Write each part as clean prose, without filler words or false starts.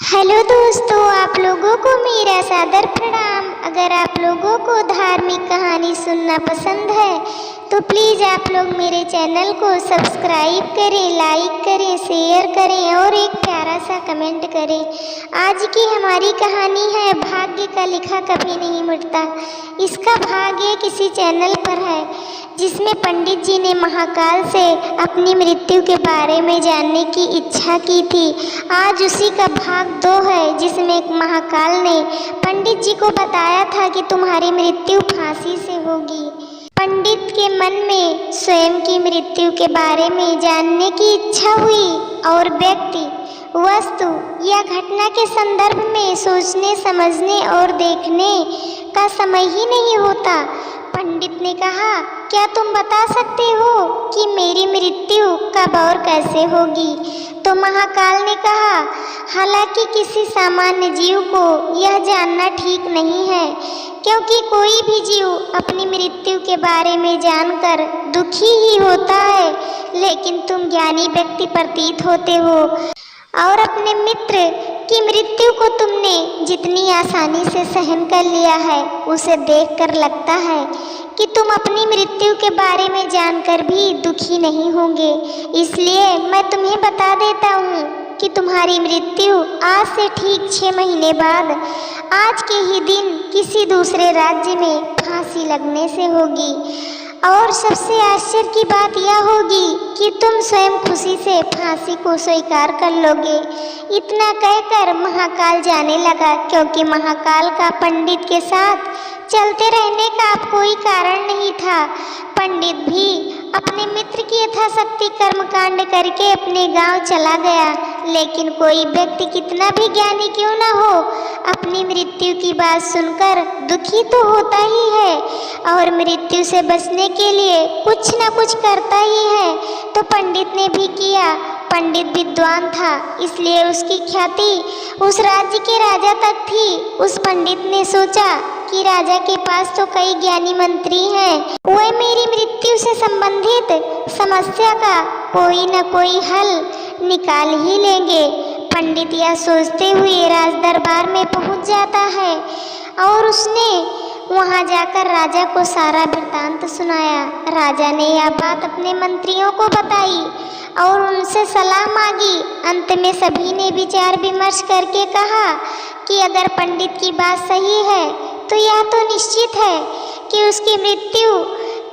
Hello दोस्तों, आप लोगों को मेरा सादर प्रणाम। अगर आप लोगों को धार्मिक कहानी सुनना पसंद है तो प्लीज़ आप लोग मेरे चैनल को सब्सक्राइब करें, लाइक करें, शेयर करें और एक प्यारा सा कमेंट करें। आज की हमारी कहानी है भाग्य का लिखा कभी नहीं मिटता। इसका भाग्य किसी चैनल पर है जिसमें पंडित जी ने महाकाल से अपनी मृत्यु के बारे में जानने की इच्छा की थी। आज उसी का भाग 2 है जिसमें महाकाल ने पंडित जी को बताया था कि तुम्हारी मृत्यु फांसी से होगी। पंडित के मन में स्वयं की मृत्यु के बारे में जानने की इच्छा हुई और व्यक्ति, वस्तु या घटना के संदर्भ में सोचने, समझने और देखने का समय ही नहीं होता। पंडित ने कहा, क्या तुम बता सकते हो कि मेरी मृत्यु कब और कैसे होगी? तो महाकाल ने कहा, हालांकि किसी सामान्य जीव को यह जानना ठीक नहीं है, क्योंकि कोई भी जीव अपनी मृत्यु के बारे में जानकर दुखी ही होता है, लेकिन तुम ज्ञानी व्यक्ति प्रतीत होते हो और अपने मित्र की मृत्यु को तुमने जितनी आसानी से सहन कर लिया है, उसे देखकर लगता है कि तुम अपनी मृत्यु के बारे में जानकर भी दुखी नहीं होंगे। इसलिए मैं तुम्हें बता देता हूँ कि तुम्हारी मृत्यु आज से ठीक 6 महीने बाद आज के ही दिन किसी दूसरे राज्य में फांसी लगने से होगी। और सबसे आश्चर्य की बात यह होगी कि तुम स्वयं खुशी से फांसी को स्वीकार कर लोगे। इतना कहकर महाकाल जाने लगा, क्योंकि महाकाल का पंडित के साथ चलते रहने का अब कोई कारण नहीं था। पंडित भी अपने मित्र की यथाशक्ति कर्मकांड करके अपने गांव चला गया, लेकिन कोई व्यक्ति कितना भी ज्ञानी क्यों न हो, अपनी मृत्यु की बात सुनकर दुखी तो होता ही है और मृत्यु से बचने के लिए कुछ न कुछ करता ही है। तो पंडित ने भी किया। पंडित विद्वान था, इसलिए उसकी ख्याति उस राज्य के राजा तक थी। उस पंडित ने सोचा कि राजा के पास तो कई ज्ञानी मंत्री हैं, वह मेरी मृत्यु से संबंधित समस्या का कोई न कोई हल निकाल ही लेंगे। पंडित यह सोचते हुए राज दरबार में पहुंच जाता है और उसने वहां जाकर राजा को सारा वृत्तांत सुनाया। राजा ने यह बात अपने मंत्रियों को बताई और उनसे सलाह मांगी। अंत में सभी ने विचार विमर्श करके कहा कि अगर पंडित की बात सही है तो यह तो निश्चित है कि उसकी मृत्यु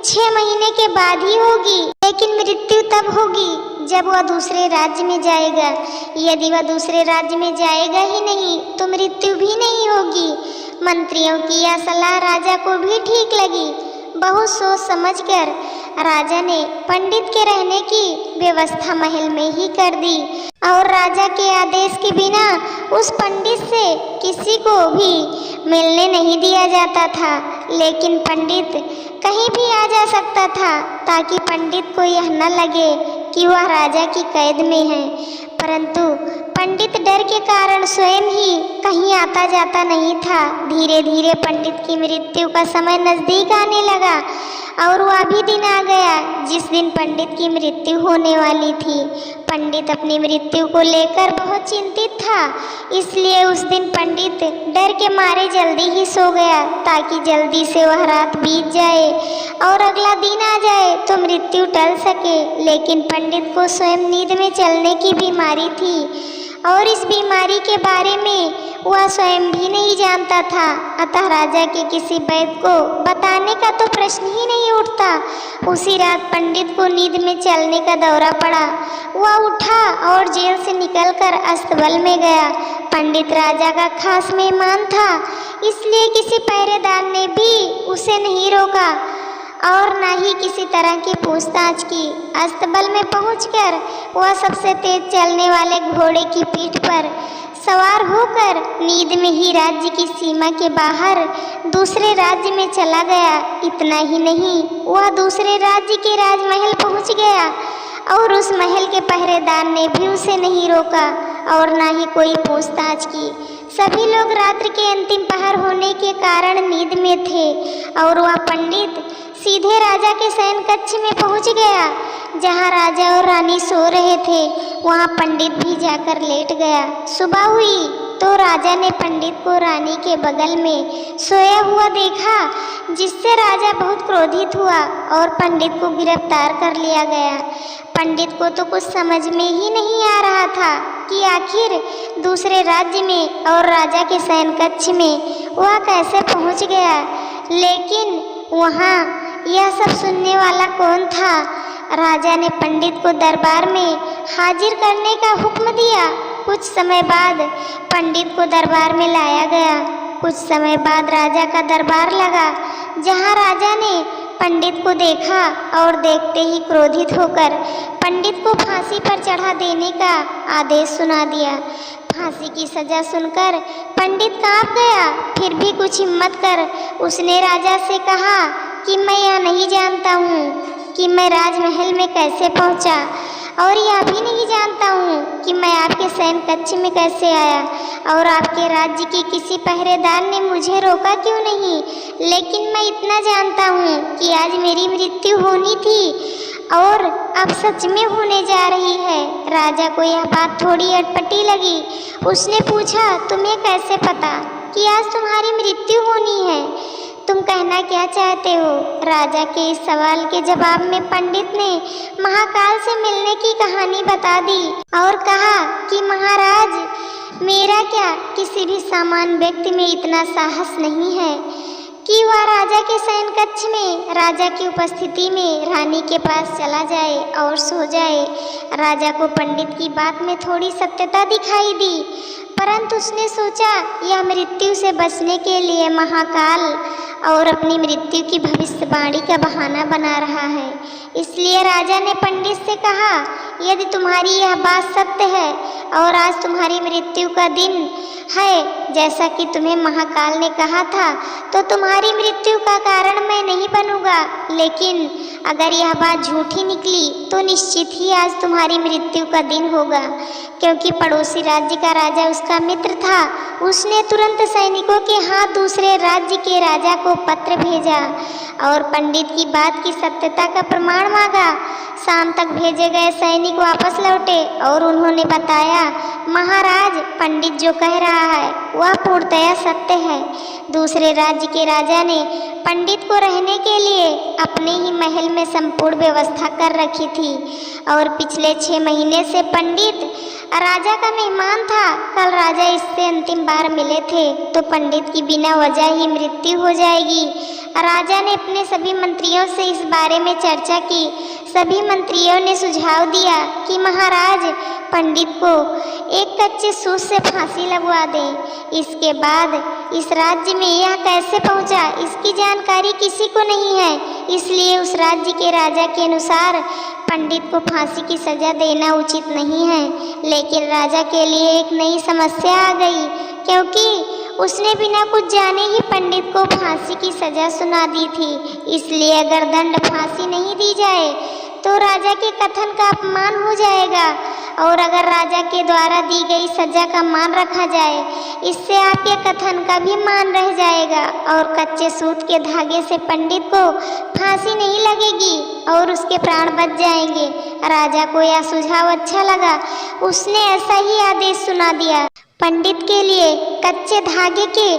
6 महीने के बाद ही होगी, लेकिन मृत्यु तब होगी जब वह दूसरे राज्य में जाएगा। यदि वह दूसरे राज्य में जाएगा ही नहीं तो मृत्यु भी नहीं होगी। मंत्रियों की यह सलाह राजा को भी ठीक लगी। बहुत सोच समझकर राजा ने पंडित के रहने की व्यवस्था महल में ही कर दी और राजा के आदेश के बिना उस पंडित से किसी को भी मिलने नहीं दिया जाता था। लेकिन पंडित कहीं भी आ जा सकता था ताकि पंडित को यह न लगे कि वह राजा की कैद में है। परंतु पंडित डर के कारण स्वयं ही कहीं आता जाता नहीं था। धीरे धीरे पंडित की मृत्यु का समय नज़दीक आने लगा और वह भी दिन आ गया जिस दिन पंडित की मृत्यु होने वाली थी। पंडित अपनी मृत्यु को लेकर बहुत चिंतित था, इसलिए उस दिन पंडित डर के मारे जल्दी ही सो गया ताकि जल्दी से वह रात बीत जाए और अगला दिन आ जाए तो मृत्यु टल सके। लेकिन पंडित को स्वयं नींद में चलने की बीमारी थी और इस बीमारी के बारे में वह स्वयं भी नहीं जानता था। अतः राजा के किसी वैद्य को बताने का तो प्रश्न ही नहीं उठता। उसी रात पंडित को नींद में चलने का दौरा पड़ा। वह उठा और जेल से निकलकर अस्तबल में गया। पंडित राजा का खास मेहमान था, इसलिए किसी पहरेदार ने भी उसे नहीं रोका और न ही किसी तरह की पूछताछ की। अस्तबल में पहुंचकर वह सबसे तेज चलने वाले घोड़े की पीठ पर सवार होकर नींद में ही राज्य की सीमा के बाहर दूसरे राज्य में चला गया। इतना ही नहीं, वह दूसरे राज्य के राजमहल पहुंच गया और उस महल के पहरेदार ने भी उसे नहीं रोका और न ही कोई पूछताछ की। सभी लोग रात्रि के अंतिम पहर होने के कारण नींद में थे और वह पंडित सीधे राजा के शयन कक्ष में पहुंच गया जहां राजा और रानी सो रहे थे। वहां पंडित भी जाकर लेट गया। सुबह हुई तो राजा ने पंडित को रानी के बगल में सोया हुआ देखा, जिससे राजा बहुत क्रोधित हुआ और पंडित को गिरफ्तार कर लिया गया। पंडित को तो कुछ समझ में ही नहीं आ रहा था कि आखिर दूसरे राज्य में और राजा के शयन कक्ष में वह कैसे पहुंच गया। लेकिन वहाँ यह सब सुनने वाला कौन था? राजा ने पंडित को दरबार में हाजिर करने का हुक्म दिया। कुछ समय बाद पंडित को दरबार में लाया गया। कुछ समय बाद राजा का दरबार लगा, जहाँ राजा ने पंडित को देखा और देखते ही क्रोधित होकर पंडित को फांसी पर चढ़ा देने का आदेश सुना दिया। फांसी की सजा सुनकर पंडित कांप गया, फिर भी कुछ हिम्मत कर उसने राजा से कहा कि मैं यह नहीं जानता हूँ कि मैं राजमहल में कैसे पहुँचा, और यह भी नहीं जानता हूँ कि मैं आपके शयन कक्ष में कैसे आया, और आपके राज्य के किसी पहरेदार ने मुझे रोका क्यों नहीं। लेकिन मैं इतना जानता हूँ कि आज मेरी मृत्यु होनी थी और अब सच में होने जा रही है। राजा को यह बात थोड़ी अटपटी लगी। उसने पूछा, तुम्हें कैसे पता कि आज तुम्हारी मृत्यु होनी है? तुम कहना क्या चाहते हो? राजा के इस सवाल के जवाब में पंडित ने महाकाल से मिलने की कहानी बता दी और कहा कि महाराज, मेरा क्या किसी भी सामान्य व्यक्ति में इतना साहस नहीं है कि वह राजा के शयन कक्ष में राजा की उपस्थिति में रानी के पास चला जाए और सो जाए। राजा को पंडित की बात में थोड़ी सत्यता दिखाई दी, परंतु उसने सोचा यह मृत्यु से बचने के लिए महाकाल और अपनी मृत्यु की भविष्यवाणी का बहाना बना रहा है। इसलिए राजा ने पंडित से कहा, यदि तुम्हारी यह बात सत्य है और आज तुम्हारी मृत्यु का दिन है जैसा कि तुम्हें महाकाल ने कहा था, तो तुम्हारी मृत्यु का कारण मैं नहीं बनूंगा। लेकिन अगर यह बात झूठी निकली तो निश्चित ही आज तुम्हारी मृत्यु का दिन होगा, क्योंकि पड़ोसी राज्य का राजा उसका मित्र था। उसने तुरंत सैनिकों के हाथ दूसरे राज्य के राजा को पत्र भेजा और पंडित की बात की सत्यता का प्रमाण मांगा। शाम तक भेजे गए सैनिक वापस लौटे और उन्होंने बताया, महाराज, पंडित जो कह रहा है वह पूर्णतया सत्य है। दूसरे राज्य के राजा ने पंडित को रहने के लिए अपने ही महल में संपूर्ण व्यवस्था कर रखी थी और पिछले 6 महीने से पंडित राजा का मेहमान था। कल राजा इससे अंतिम बार मिले थे तो पंडित की बिना वजह ही मृत्यु हो जाएगी। राजा ने अपने सभी मंत्रियों से इस बारे में चर्चा की। सभी मंत्रियों ने सुझाव दिया कि महाराज, पंडित को एक कच्चे सूत से फांसी लगवा दें। इसके बाद इस राज्य में यह कैसे पहुंचा, इसकी जानकारी किसी को नहीं है। इसलिए उस राज्य के राजा के अनुसार पंडित को फांसी की सजा देना उचित नहीं है। लेकिन राजा के लिए एक नई समस्या आ गई, क्योंकि उसने बिना कुछ जाने ही पंडित को फांसी की सजा सुना दी थी। इसलिए अगर दंड फांसी नहीं दी जाए तो राजा के कथन का अपमान हो जाएगा, और अगर राजा के द्वारा दी गई सजा का मान रखा जाए, इससे आपके कथन का भी मान रह जाएगा और कच्चे सूत के धागे से पंडित को फांसी नहीं लगेगी और उसके प्राण बच जाएंगे। राजा को यह सुझाव अच्छा लगा। उसने ऐसा ही आदेश सुना दिया। पंडित के लिए कच्चे धागे के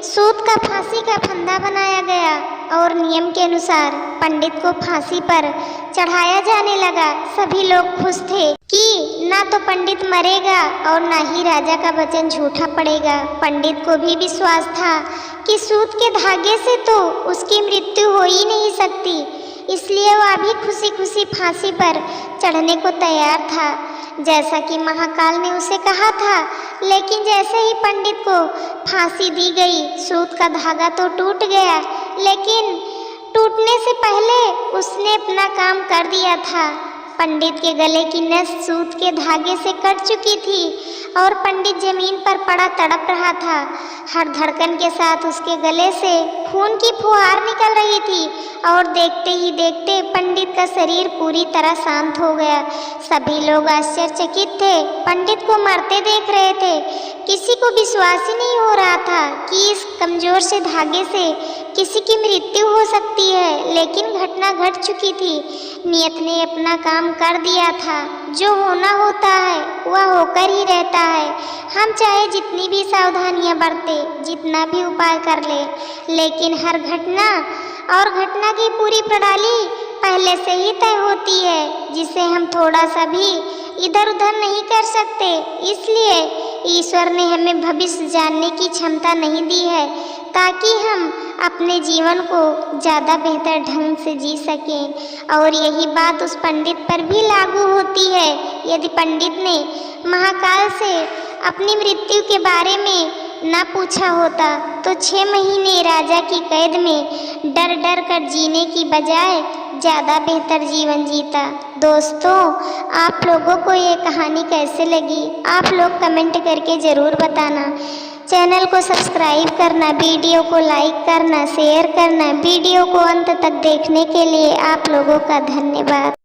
सूत का फांसी का फंदा बनाया गया और नियम के अनुसार पंडित को फांसी पर चढ़ाया जाने लगा। सभी लोग खुश थे कि ना तो पंडित मरेगा और ना ही राजा का वचन झूठा पड़ेगा। पंडित को भी विश्वास था कि सूत के धागे से तो उसकी मृत्यु हो ही नहीं सकती, इसलिए वह भी खुशी खुशी फांसी पर चढ़ने को तैयार था, जैसा कि महाकाल ने उसे कहा था। लेकिन जैसे ही पंडित को फांसी दी गई, सूत का धागा तो टूट गया, लेकिन टूटने से पहले उसने अपना काम कर दिया था। पंडित के गले की नस सूत के धागे से कट चुकी थी और पंडित जमीन पर पड़ा तड़प रहा था। हर धड़कन के साथ उसके गले से खून की फुहार निकल रही थी और देखते ही देखते पंडित का शरीर पूरी तरह शांत हो गया। सभी लोग आश्चर्यचकित थे, पंडित को मरते देख रहे थे। किसी को विश्वास ही नहीं हो रहा था कि इस कमजोर से धागे से किसी की मृत्यु हो सकती है, लेकिन घटना घट चुकी थी। नियत ने अपना काम कर दिया था। जो होना होता है वह होकर ही रहता है। हम चाहे जितनी भी सावधानियां बरते, जितना भी उपाय कर ले, लेकिन हर घटना और घटना की पूरी प्रणाली पहले से ही तय होती है, जिसे हम थोड़ा सा भी इधर उधर नहीं कर सकते। इसलिए ईश्वर ने हमें भविष्य जानने की क्षमता नहीं दी है, ताकि हम अपने जीवन को ज़्यादा बेहतर ढंग से जी सकें। और यही बात उस पंडित पर भी लागू होती है। यदि पंडित ने महाकाल से अपनी मृत्यु के बारे में न पूछा होता तो 6 महीने राजा की कैद में डर डर कर जीने की बजाय ज़्यादा बेहतर जीवन जीता। दोस्तों, आप लोगों को ये कहानी कैसे लगी, आप लोग कमेंट करके ज़रूर बताना। चैनल को सब्सक्राइब करना, वीडियो को लाइक करना, शेयर करना। वीडियो को अंत तक देखने के लिए आप लोगों का धन्यवाद।